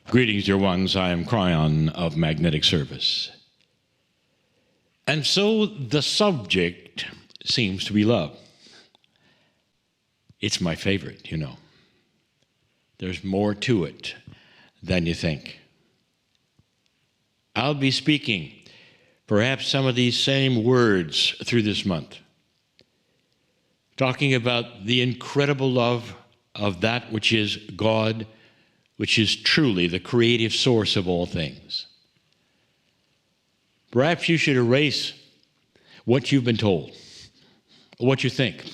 Greetings, dear ones. I am Kryon of Magnetic Service. And so the subject seems to be love. It's my favorite, you know. There's more to it than you think. I'll be speaking perhaps some of these same words through this month, talking about the incredible love of that which is God, which is truly the creative source of all things. Perhaps you should erase what you've been told, or what you think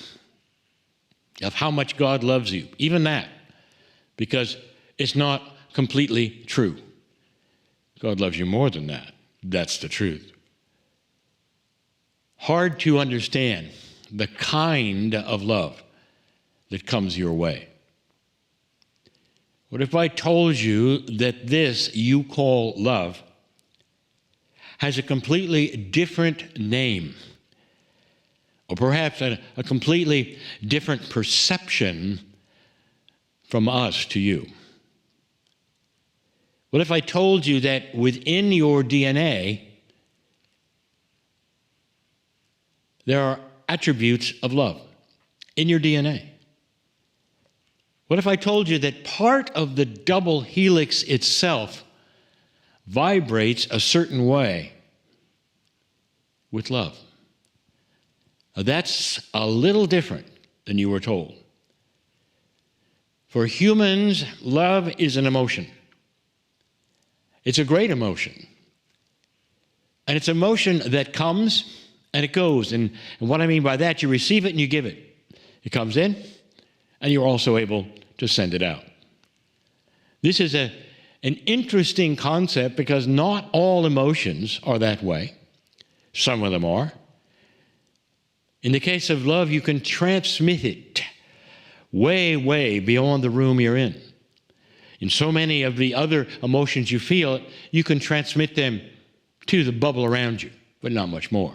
of how much God loves you, even that, because it's not completely true. God loves you more than that. That's the truth. Hard to understand the kind of love that comes your way. What if I told you that this you call love has a completely different name, or perhaps a completely different perception from us to you? What if I told you that within your DNA there are attributes of love in your DNA? What if I told you that part of the double helix itself vibrates a certain way with love? Now, that's a little different than you were told. For humans, love is an emotion. It's a great emotion. And it's an emotion that comes and it goes. And what I mean by that, you receive it and you give it. It comes in, and you're also able to send it out. This is an interesting concept because not all emotions are that way. Some of them are. In the case of love, you can transmit it way, way beyond the room you're in. In so many of the other emotions you feel, you can transmit them to the bubble around you, but not much more.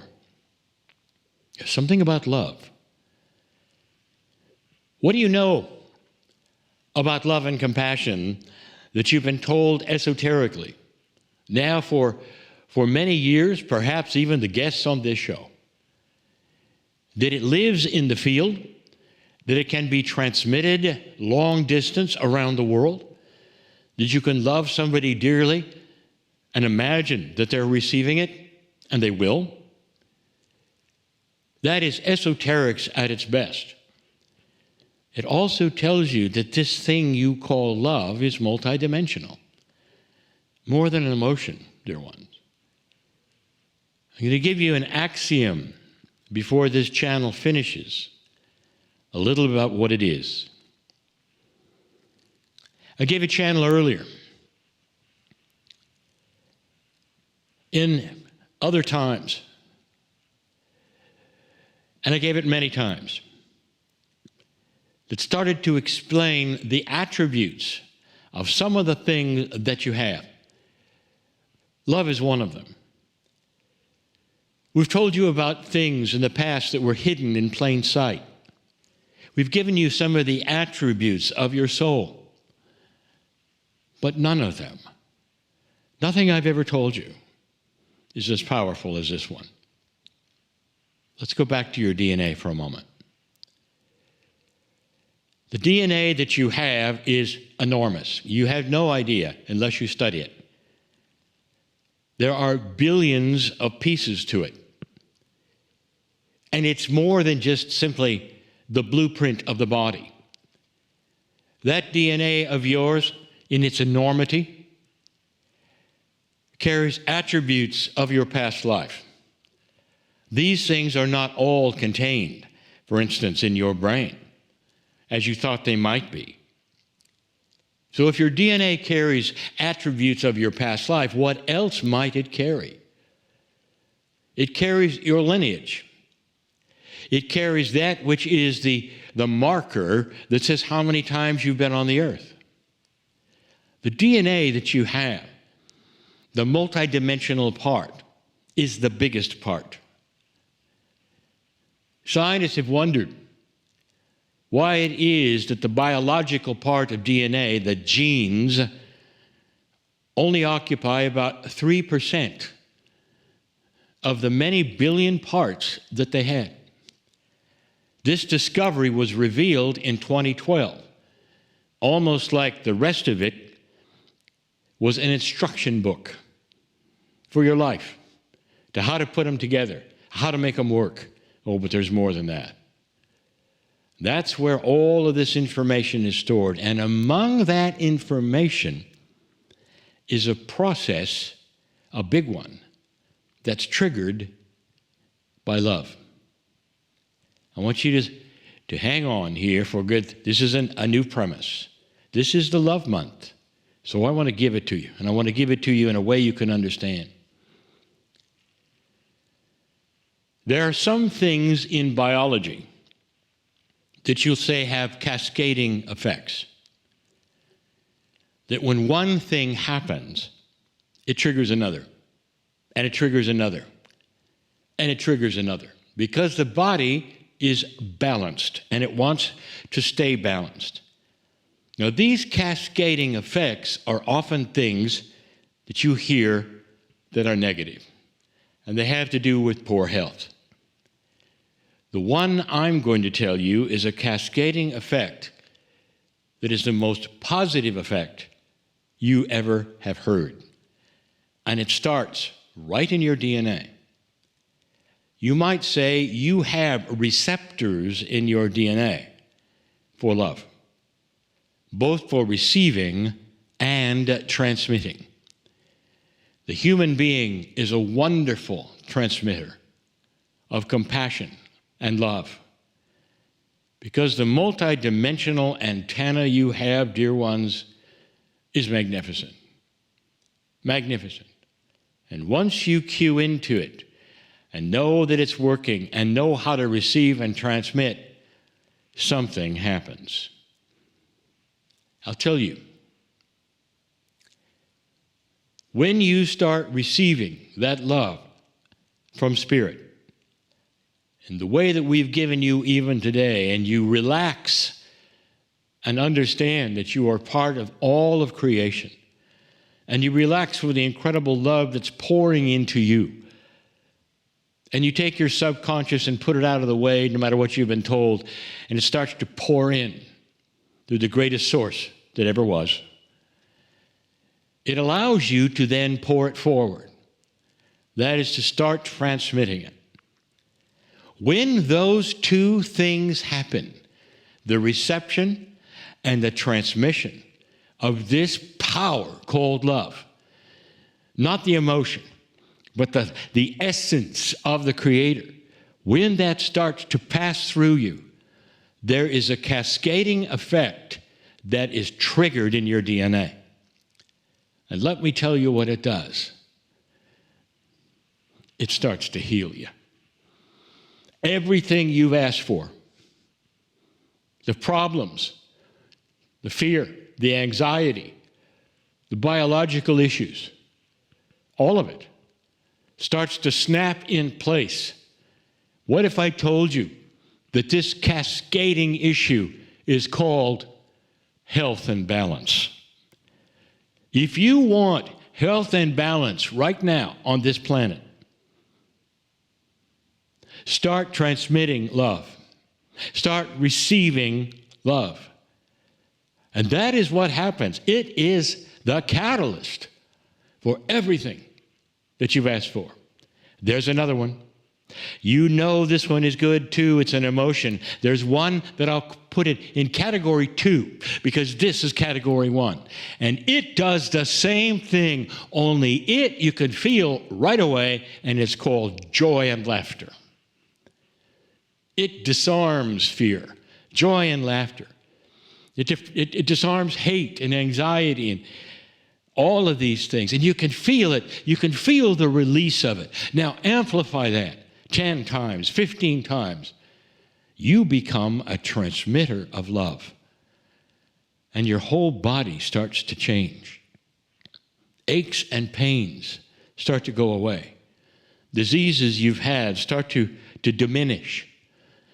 There's something about love. What do you know about love and compassion that you've been told esoterically now for many years, perhaps even the guests on this show? That it lives in the field, that it can be transmitted long distance around the world, that you can love somebody dearly and imagine that they're receiving it, and they will. That is esoterics at its best. It also tells you that this thing you call love is multidimensional. More than an emotion, dear ones. I'm going to give you an axiom before this channel finishes, a little about what it is. I gave a channel earlier. In other times, and I gave it many times, that started to explain the attributes of some of the things that you have. Love is one of them. We've told you about things in the past that were hidden in plain sight. We've given you some of the attributes of your soul, but none of them, nothing I've ever told you, is as powerful as this one. Let's go back to your DNA for a moment. The DNA that you have is enormous. You have no idea unless you study it. There are billions of pieces to it. And it's more than just simply the blueprint of the body. That DNA of yours, in its enormity, carries attributes of your past life. These things are not all contained, for instance, in your brain, as you thought they might be. So if your DNA carries attributes of your past life, what else might it carry? It carries your lineage. It carries that which is the marker that says how many times you've been on the earth. The DNA that you have, the multidimensional part, is the biggest part. Scientists have wondered why it is that the biological part of DNA, the genes, only occupy about 3% of the many billion parts that they had. This discovery was revealed in 2012, almost like the rest of it was an instruction book for your life, to how to put them together, how to make them work. Oh, but there's more than that. That's where all of this information is stored. And among that information is a process, a big one, that's triggered by love. I want you to hang on here for good. This isn't a new premise. This is the love month. So I want to give it to you, and I want to give it to you in a way you can understand. There are some things in biology that you'll say have cascading effects. That when one thing happens, it triggers another, and it triggers another, and it triggers another. Because the body is balanced, and it wants to stay balanced. Now, these cascading effects are often things that you hear that are negative, and they have to do with poor health. The one I'm going to tell you is a cascading effect that is the most positive effect you ever have heard. And it starts right in your DNA. You might say you have receptors in your DNA for love, both for receiving and transmitting. The human being is a wonderful transmitter of compassion and love, because the multidimensional antenna you have, dear ones, is magnificent. Magnificent. And once you cue into it and know that it's working and know how to receive and transmit, something happens. I'll tell you, when you start receiving that love from Spirit, in the way that we've given you even today, and you relax and understand that you are part of all of creation, and you relax for the incredible love that's pouring into you, and you take your subconscious and put it out of the way, no matter what you've been told, and it starts to pour in through the greatest source that ever was, it allows you to then pour it forward. That is to start transmitting it. When those two things happen, the reception and the transmission of this power called love, not the emotion, but the essence of the Creator, when that starts to pass through you, there is a cascading effect that is triggered in your DNA. And let me tell you what it does. It starts to heal you. Everything you've asked for, the problems, the fear, the anxiety, the biological issues, all of it starts to snap in place. What if I told you that this cascading issue is called health and balance? If you want health and balance right now on this planet, start transmitting love. Start receiving love. And that is what happens. It is the catalyst for everything that you've asked for. There's another one. You know this one is good too. It's an emotion. There's one that I'll put it in category 2 because this is category 1. And it does the same thing, only it you can feel right away, and it's called joy and laughter. It disarms fear, joy and laughter. It disarms hate and anxiety and all of these things. And you can feel it. You can feel the release of it. Now amplify that 10 times, 15 times. You become a transmitter of love. And your whole body starts to change. Aches and pains start to go away. Diseases you've had start to diminish.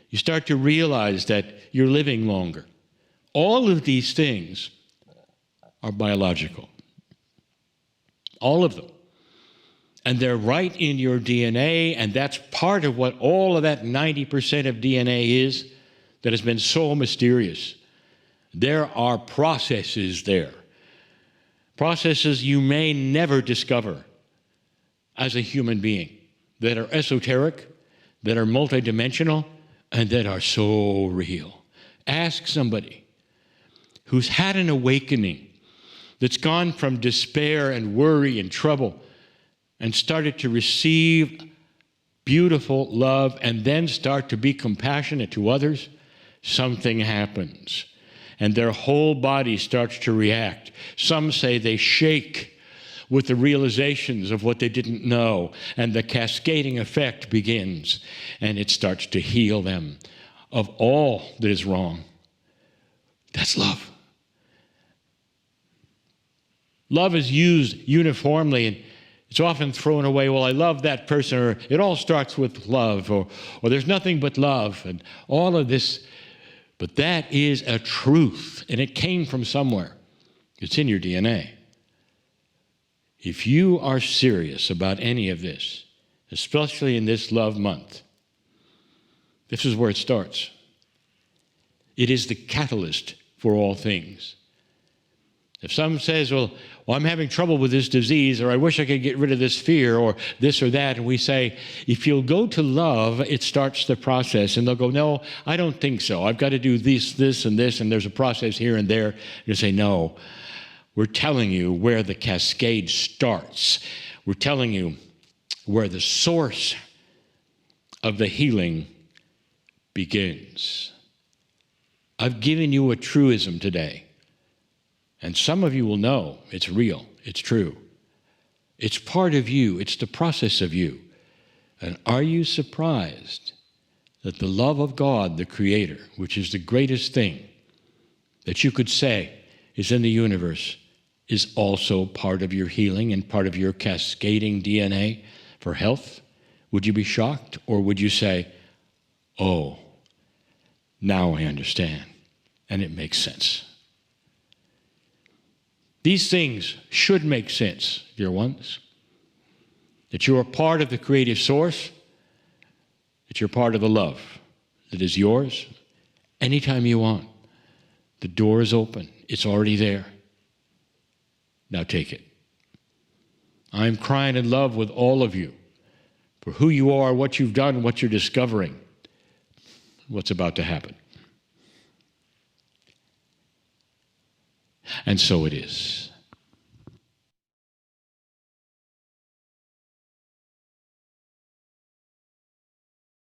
You start to realize that you're living longer. All of these things are biological. all of them. And they're right in your DNA, and that's part of what all of that 90% of DNA is that has been so mysterious. There are processes there. Processes you may never discover as a human being that are esoteric, that are multidimensional, and that are so real. Ask somebody who's had an awakening, that's gone from despair and worry and trouble and started to receive beautiful love and then start to be compassionate to others, something happens. And their whole body starts to react. Some say they shake with the realizations of what they didn't know, and the cascading effect begins, and it starts to heal them of all that is wrong. That's love. Love is used uniformly, and it's often thrown away. Well, I love that person, or it all starts with love, or there's nothing but love, and all of this. But that is a truth, and it came from somewhere. It's in your DNA. If you are serious about any of this, especially in this love month, this is where it starts. It is the catalyst for all things. If someone says, well, I'm having trouble with this disease, or I wish I could get rid of this fear, or this or that, and we say, if you'll go to love, it starts the process. And they'll go, no, I don't think so. I've got to do this, and this, and there's a process here and there. And you say, no, we're telling you where the cascade starts. We're telling you where the source of the healing begins. I've given you a truism today. And some of you will know it's real, it's true. It's part of you, it's the process of you. And are you surprised that the love of God, the Creator, which is the greatest thing that you could say is in the universe, is also part of your healing and part of your cascading DNA for health? Would you be shocked, or would you say, oh, now I understand, and it makes sense? These things should make sense, dear ones, that you are part of the creative source, that you're part of the love that is yours anytime you want. The door is open. It's already there. Now take it. I'm crying in love with all of you for who you are, what you've done, what you're discovering, what's about to happen. And so it is.